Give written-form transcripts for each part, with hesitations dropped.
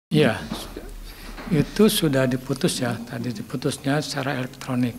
Iya, itu sudah diputus ya, tadi diputusnya secara elektronik.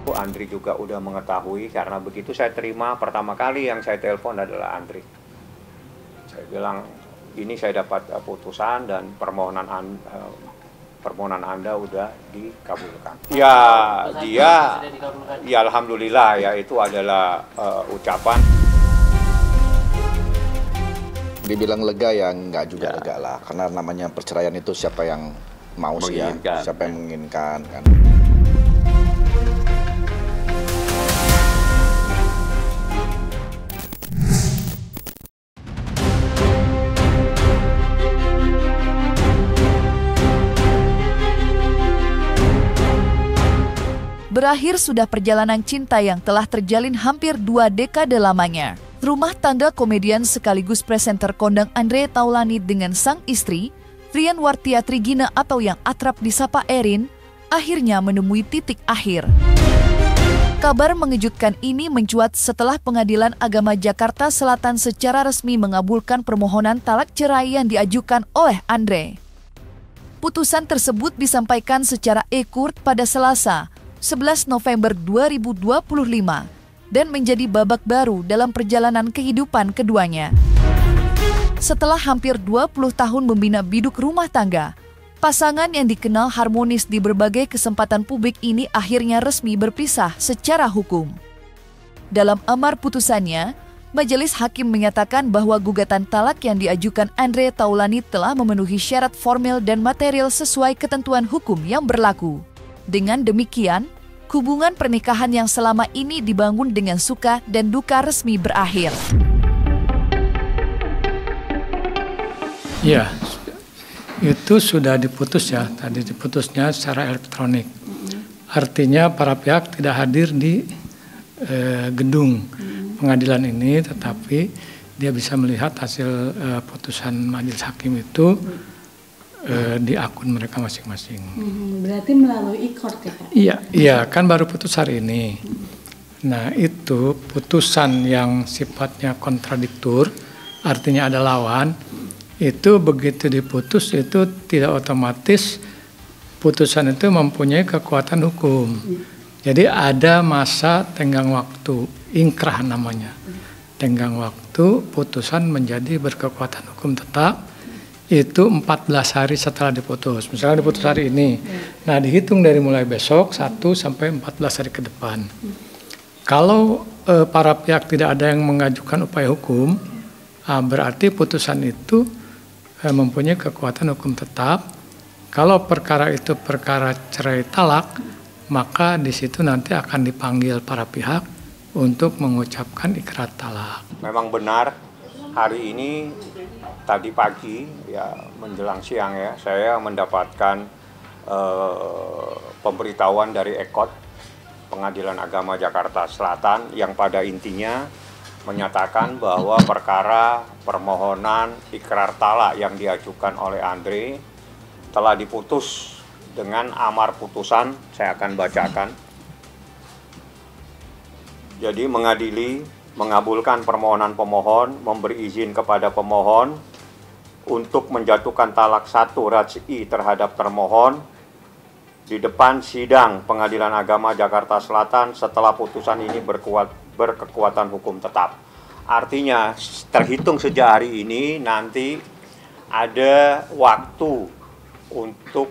Andri juga udah mengetahui, karena begitu saya terima, pertama kali yang saya telepon adalah Andri. Saya bilang, ini saya dapat putusan dan permohonan Anda udah dikabulkan. Ya, ya alhamdulillah ya, itu adalah ucapan. Dibilang lega ya enggak juga lega lah, karena namanya perceraian itu siapa yang mau sih ya, siapa yang menginginkan kan. Berakhir sudah perjalanan cinta yang telah terjalin hampir 2 dekade lamanya. Rumah tangga komedian sekaligus presenter kondang Andre Taulany dengan sang istri, Rian Wartia Trigina atau yang akrab disapa Erin, akhirnya menemui titik akhir. Kabar mengejutkan ini mencuat setelah Pengadilan Agama Jakarta Selatan secara resmi mengabulkan permohonan talak cerai yang diajukan oleh Andre. Putusan tersebut disampaikan secara e-court pada Selasa, 11 November 2025. Dan menjadi babak baru dalam perjalanan kehidupan keduanya. Setelah hampir 20 tahun membina biduk rumah tangga, pasangan yang dikenal harmonis di berbagai kesempatan publik ini akhirnya resmi berpisah secara hukum. Dalam amar putusannya, Majelis Hakim menyatakan bahwa gugatan talak yang diajukan Andre Taulany telah memenuhi syarat formil dan material sesuai ketentuan hukum yang berlaku. Dengan demikian, hubungan pernikahan yang selama ini dibangun dengan suka dan duka resmi berakhir. Iya, itu sudah diputus ya, tadi diputusnya secara elektronik. Artinya para pihak tidak hadir di gedung pengadilan ini, tetapi dia bisa melihat hasil putusan majelis hakim itu di akun mereka masing-masing. Berarti melalui e-court ya Pak? Iya, kan baru putus hari ini. Nah itu putusan yang sifatnya kontradiktur, artinya ada lawan, itu begitu diputus itu tidak otomatis putusan itu mempunyai kekuatan hukum. Jadi ada masa tenggang waktu, ingkrah namanya. Tenggang waktu putusan menjadi berkekuatan hukum tetap, itu 14 hari setelah diputus. Misalnya diputus hari ini. Nah, dihitung dari mulai besok 1 sampai 14 hari ke depan. Kalau para pihak tidak ada yang mengajukan upaya hukum, berarti putusan itu mempunyai kekuatan hukum tetap. Kalau perkara itu perkara cerai talak, maka di situ nanti akan dipanggil para pihak untuk mengucapkan ikrar talak. Memang benar, hari ini tadi pagi ya menjelang siang ya, saya mendapatkan pemberitahuan dari EKOT Pengadilan Agama Jakarta Selatan yang pada intinya menyatakan bahwa perkara permohonan ikrar talak yang diajukan oleh Andre telah diputus dengan amar putusan. Saya akan bacakan. Jadi mengabulkan permohonan pemohon, memberi izin kepada pemohon untuk menjatuhkan talak 1 raj'i terhadap termohon di depan sidang Pengadilan Agama Jakarta Selatan setelah putusan ini berkekuatan hukum tetap. Artinya terhitung sejak hari ini nanti ada waktu untuk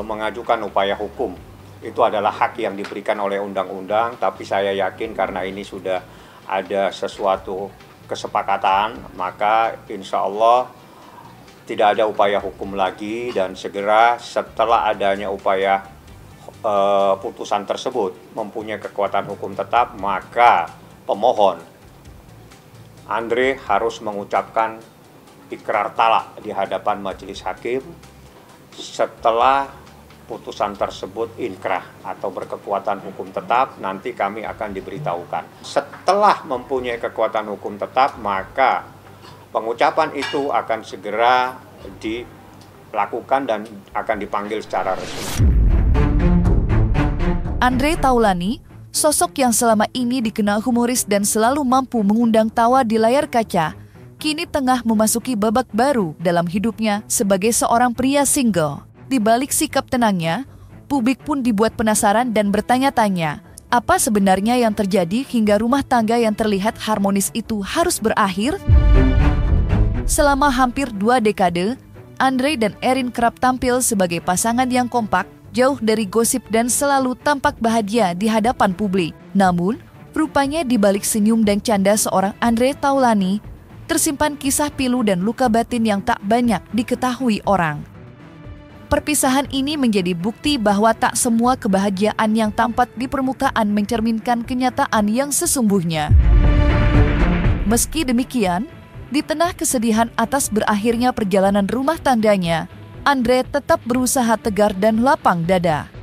mengajukan upaya hukum. Itu adalah hak yang diberikan oleh undang-undang, tapi saya yakin karena ini sudah ada sesuatu kesepakatan, maka insya Allah tidak ada upaya hukum lagi, dan segera setelah adanya upaya putusan tersebut mempunyai kekuatan hukum tetap, maka pemohon Andre harus mengucapkan ikrar talak di hadapan majelis hakim. Setelah putusan tersebut inkrah atau berkekuatan hukum tetap, nanti kami akan diberitahukan. Setelah mempunyai kekuatan hukum tetap, maka pengucapan itu akan segera dilakukan dan akan dipanggil secara resmi. Andre Taulany, sosok yang selama ini dikenal humoris dan selalu mampu mengundang tawa di layar kaca, kini tengah memasuki babak baru dalam hidupnya sebagai seorang pria single. Di balik sikap tenangnya, publik pun dibuat penasaran dan bertanya-tanya, apa sebenarnya yang terjadi hingga rumah tangga yang terlihat harmonis itu harus berakhir? Selama hampir 2 dekade, Andre dan Erin kerap tampil sebagai pasangan yang kompak, jauh dari gosip dan selalu tampak bahagia di hadapan publik. Namun, rupanya di balik senyum dan canda seorang Andre Taulany, tersimpan kisah pilu dan luka batin yang tak banyak diketahui orang. Perpisahan ini menjadi bukti bahwa tak semua kebahagiaan yang tampak di permukaan mencerminkan kenyataan yang sesungguhnya. Meski demikian, di tengah kesedihan atas berakhirnya perjalanan rumah tangganya, Andre tetap berusaha tegar dan lapang dada.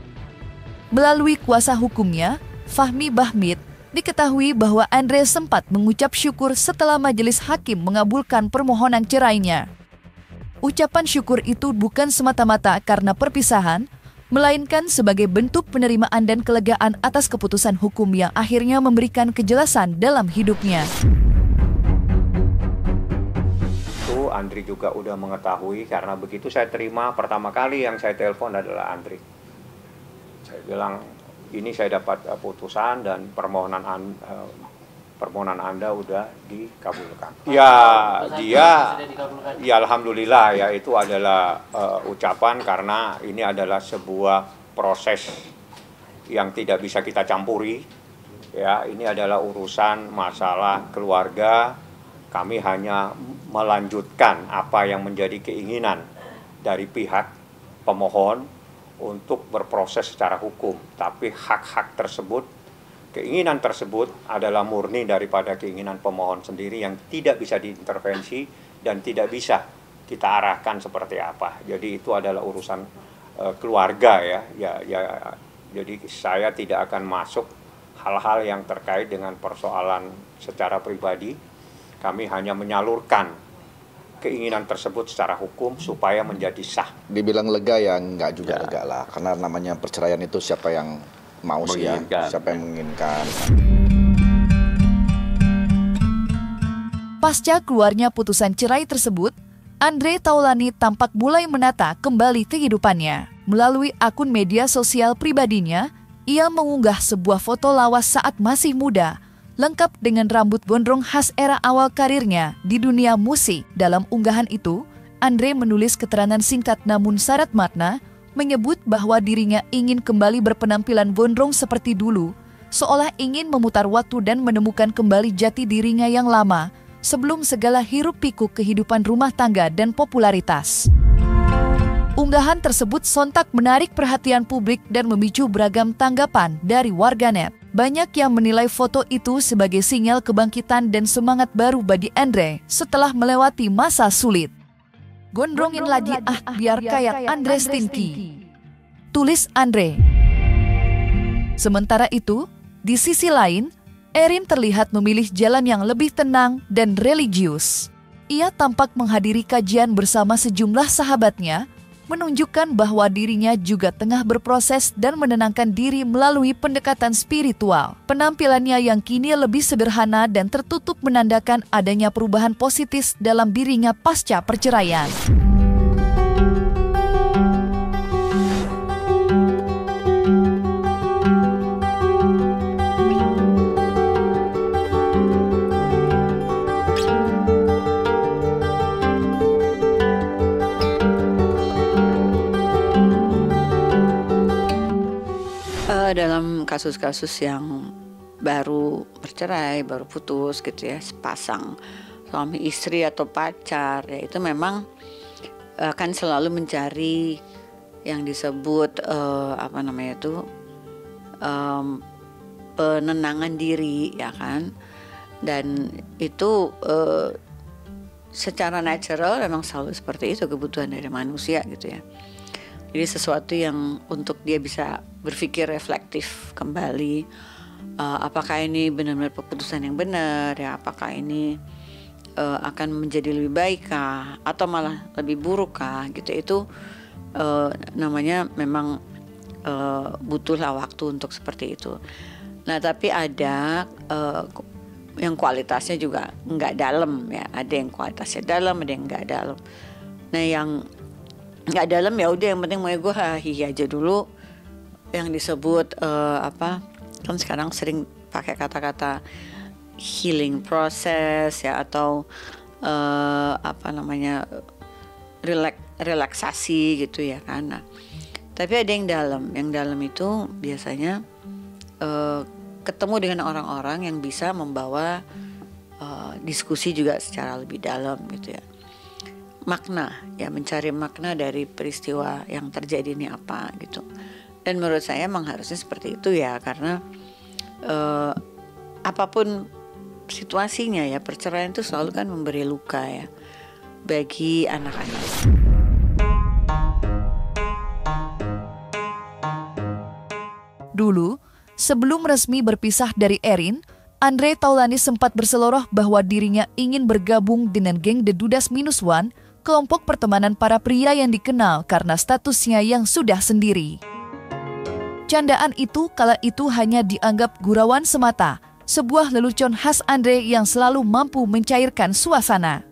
Melalui kuasa hukumnya, Fahmi Bahmid, diketahui bahwa Andre sempat mengucap syukur setelah majelis hakim mengabulkan permohonan cerainya. Ucapan syukur itu bukan semata-mata karena perpisahan, melainkan sebagai bentuk penerimaan dan kelegaan atas keputusan hukum yang akhirnya memberikan kejelasan dalam hidupnya. Andri juga udah mengetahui, karena begitu saya terima pertama kali yang saya telepon adalah Andri. Saya bilang, ini saya dapat putusan dan permohonan Anda udah dikabulkan. Ya, ya alhamdulillah ya, itu adalah ucapan karena ini adalah sebuah proses yang tidak bisa kita campuri. Ya, ini adalah urusan masalah keluarga. Kami hanya melanjutkan apa yang menjadi keinginan dari pihak pemohon untuk berproses secara hukum. Tapi hak-hak tersebut, keinginan tersebut adalah murni daripada keinginan pemohon sendiri yang tidak bisa diintervensi dan tidak bisa kita arahkan seperti apa. Jadi itu adalah urusan keluarga ya. Jadi saya tidak akan masuk hal-hal yang terkait dengan persoalan secara pribadi. Kami hanya menyalurkan keinginan tersebut secara hukum supaya menjadi sah. Dibilang lega ya enggak juga lega lah, karena namanya perceraian itu siapa yang mau sih ya, siapa yang menginginkan. Pasca keluarnya putusan cerai tersebut, Andre Taulany tampak mulai menata kembali kehidupannya. Melalui akun media sosial pribadinya, ia mengunggah sebuah foto lawas saat masih muda, lengkap dengan rambut gondrong khas era awal karirnya di dunia musik. Dalam unggahan itu, Andre menulis keterangan singkat namun syarat makna, menyebut bahwa dirinya ingin kembali berpenampilan gondrong seperti dulu, seolah ingin memutar waktu dan menemukan kembali jati dirinya yang lama, sebelum segala hiruk-pikuk kehidupan rumah tangga dan popularitas. Unggahan tersebut sontak menarik perhatian publik dan memicu beragam tanggapan dari warganet. Banyak yang menilai foto itu sebagai sinyal kebangkitan dan semangat baru bagi Andre setelah melewati masa sulit. Gondrongin lagi biar kayak Andre Stinky, tulis Andre. Sementara itu, di sisi lain, Erin terlihat memilih jalan yang lebih tenang dan religius. Ia tampak menghadiri kajian bersama sejumlah sahabatnya, menunjukkan bahwa dirinya juga tengah berproses dan menenangkan diri melalui pendekatan spiritual. Penampilannya yang kini lebih sederhana dan tertutup menandakan adanya perubahan positif dalam dirinya pasca perceraian. Dalam kasus-kasus yang baru bercerai, baru putus gitu ya, sepasang suami istri atau pacar, ya itu memang akan selalu mencari yang disebut penenangan diri, ya kan, dan itu secara natural memang selalu seperti itu, kebutuhan dari manusia gitu ya. Jadi sesuatu yang untuk dia bisa berpikir reflektif kembali, apakah ini benar-benar keputusan yang benar ya, apakah ini akan menjadi lebih baik kah atau malah lebih buruk kah gitu. Itu namanya memang butuhlah waktu untuk seperti itu. Nah tapi ada yang kualitasnya juga nggak dalam ya, ada yang kualitasnya dalam, ada yang nggak dalam. Nah yang nggak dalam ya udah, yang penting mau gue hihi aja dulu. Yang disebut kan sekarang sering pakai kata-kata healing process ya, atau relaksasi gitu ya kan. Nah, tapi ada yang dalam itu biasanya ketemu dengan orang-orang yang bisa membawa diskusi juga secara lebih dalam gitu ya. Makna ya, mencari makna dari peristiwa yang terjadi ini apa gitu. Dan menurut saya emang harusnya seperti itu ya, karena apapun situasinya ya, perceraian itu selalu kan memberi luka ya bagi anak-anak. Dulu, sebelum resmi berpisah dari Erin, Andre Taulani sempat berseloroh bahwa dirinya ingin bergabung dengan geng The Dudas Minus One, kelompok pertemanan para pria yang dikenal karena statusnya yang sudah sendiri. Candaan itu kala itu hanya dianggap gurauan semata, sebuah lelucon khas Andre yang selalu mampu mencairkan suasana.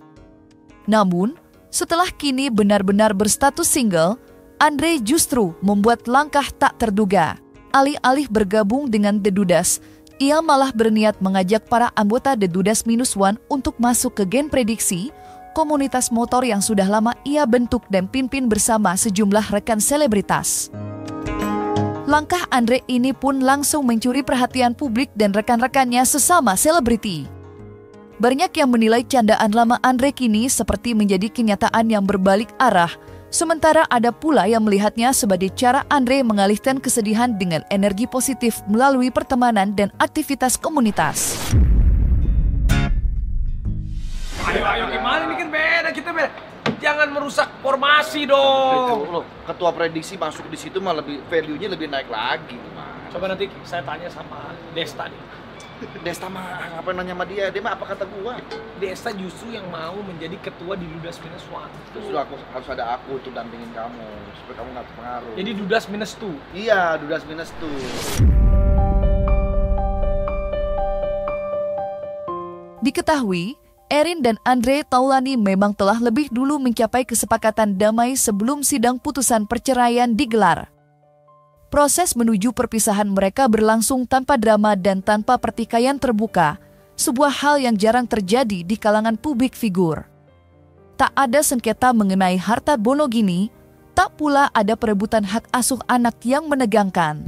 Namun, setelah kini benar-benar berstatus single, Andre justru membuat langkah tak terduga. Alih-alih bergabung dengan The Dudas, ia malah berniat mengajak para anggota The Dudas Minus One untuk masuk ke Gen Prediksi, komunitas motor yang sudah lama ia bentuk dan pimpin bersama sejumlah rekan selebritas. Langkah Andre ini pun langsung mencuri perhatian publik dan rekan-rekannya sesama selebriti. Banyak yang menilai candaan lama Andre kini seperti menjadi kenyataan yang berbalik arah, sementara ada pula yang melihatnya sebagai cara Andre mengalihkan kesedihan dengan energi positif melalui pertemanan dan aktivitas komunitas. Ayo gimana, ini kan beda, kita beda. Jangan merusak formasi dong. Loh, ketua prediksi masuk di situ mah lebih value-nya lebih naik lagi, Mas. Coba nanti saya tanya sama Desta nih. Desta mah ngapain nanya sama dia? Dia mah apa kata gua? Desta justru yang mau menjadi ketua di Dudas Minus One. Justru harus ada aku untuk dampingin kamu supaya kamu nggak terpengaruh. Jadi Dudas Minus 2. Iya, Dudas Minus 2. Diketahui, Erin dan Andre Taulani memang telah lebih dulu mencapai kesepakatan damai sebelum sidang putusan perceraian digelar. Proses menuju perpisahan mereka berlangsung tanpa drama dan tanpa pertikaian terbuka, sebuah hal yang jarang terjadi di kalangan publik figur. Tak ada sengketa mengenai harta Bonogini, tak pula ada perebutan hak asuh anak yang menegangkan.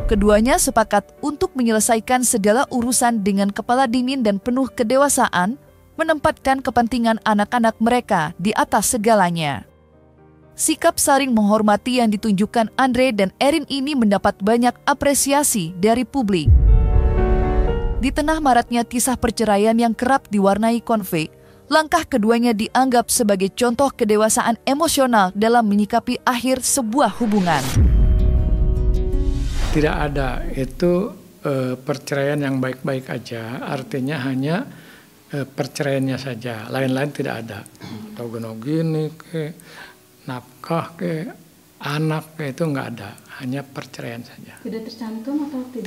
Keduanya sepakat untuk menyelesaikan segala urusan dengan kepala dingin dan penuh kedewasaan, menempatkan kepentingan anak-anak mereka di atas segalanya. Sikap saling menghormati yang ditunjukkan Andre dan Erin ini mendapat banyak apresiasi dari publik. Di tengah maraknya kisah perceraian yang kerap diwarnai konflik, langkah keduanya dianggap sebagai contoh kedewasaan emosional dalam menyikapi akhir sebuah hubungan. Tidak ada, itu perceraian yang baik-baik aja, artinya hanya perceraiannya saja, lain-lain tidak ada. Gini ke nafkah ke anak ke itu nggak ada, hanya perceraian saja. Tidak tercantum atau tidak?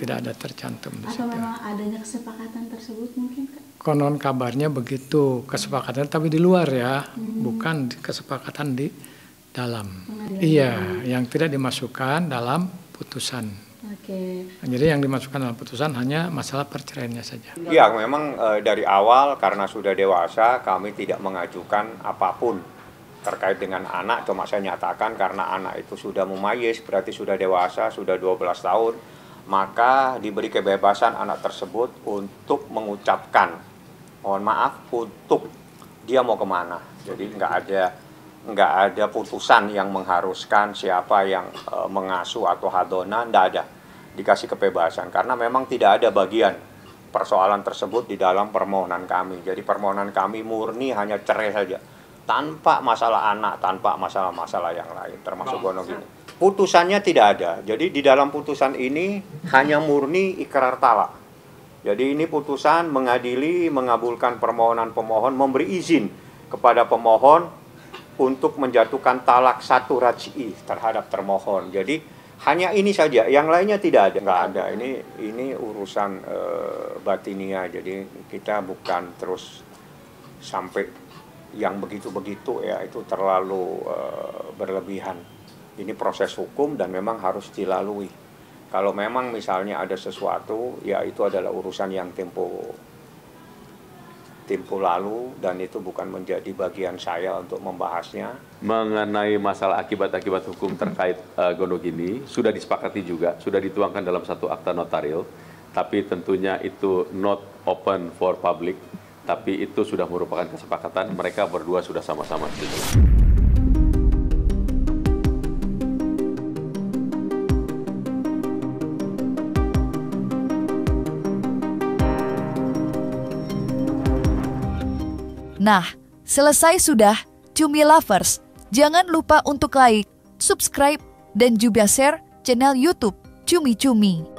Tidak ada tercantum di situ. Atau memang adanya kesepakatan tersebut mungkin, Kak? Konon kabarnya begitu, kesepakatan tapi di luar ya, bukan kesepakatan di dalam. Iya, yang tidak dimasukkan dalam putusan. Oke. Jadi yang dimasukkan dalam putusan hanya masalah perceraiannya saja. Ya, memang dari awal karena sudah dewasa kami tidak mengajukan apapun terkait dengan anak. Cuma saya nyatakan karena anak itu sudah mumayyiz, berarti sudah dewasa, sudah 12 tahun, maka diberi kebebasan anak tersebut untuk mengucapkan mohon maaf untuk dia mau kemana. Jadi nggak ada putusan yang mengharuskan siapa yang mengasuh atau hadona, nggak ada. Dikasih kebebasan karena memang tidak ada bagian persoalan tersebut di dalam permohonan kami. Jadi permohonan kami murni hanya cerai saja, tanpa masalah anak, tanpa masalah-masalah yang lain, termasuk Bonogini. Putusannya tidak ada. Jadi di dalam putusan ini hanya murni ikrar talak. Jadi ini putusan mengadili, mengabulkan permohonan pemohon, memberi izin kepada pemohon untuk menjatuhkan talak 1 raj'i terhadap termohon. Jadi Hanya ini saja, yang lainnya tidak ada. Nggak ada, ini urusan batinia, jadi kita bukan terus sampai yang begitu-begitu ya, itu terlalu berlebihan. Ini proses hukum dan memang harus dilalui. Kalau memang misalnya ada sesuatu, ya itu adalah urusan yang tempo lalu dan itu bukan menjadi bagian saya untuk membahasnya. Mengenai masalah akibat-akibat hukum terkait Gondok ini sudah disepakati juga, sudah dituangkan dalam satu akta notaril, tapi tentunya itu not open for public, tapi itu sudah merupakan kesepakatan, mereka berdua sudah sama-sama setuju. Nah, selesai sudah, Cumi Lovers. Jangan lupa untuk like, subscribe, dan juga share channel YouTube Cumi Cumi.